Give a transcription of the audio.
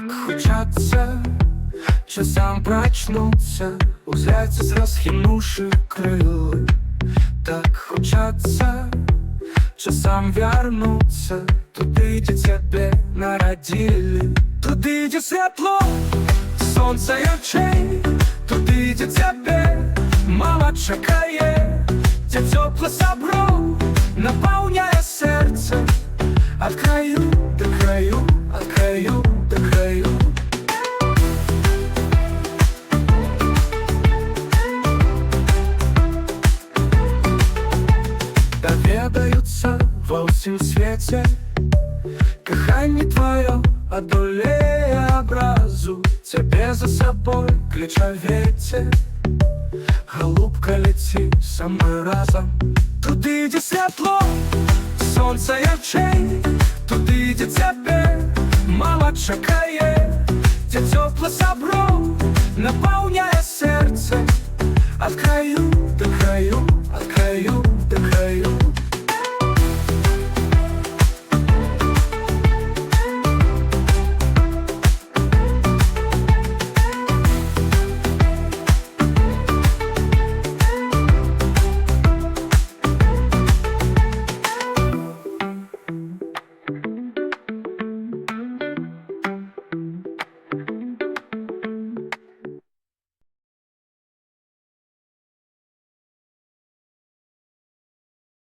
хочется часам проснуться, взяться с расхинувших крылы. Так хочется часам вернуться туди, где тебе народили. Туди, где светло, сонце і очей, туди, где тебе мама чекає, где тепле собро наполняє серце. От краю до краю, от краю до краю. Доведаются во всем свете кохание твое одолеє образу. Тебе за собой клича ветер, голубка лети со мной разом. Туди, где светло, сонце і очей, туди, где тебе мама чекає, где тепле собро наполняє серце. От краю до краю, от краю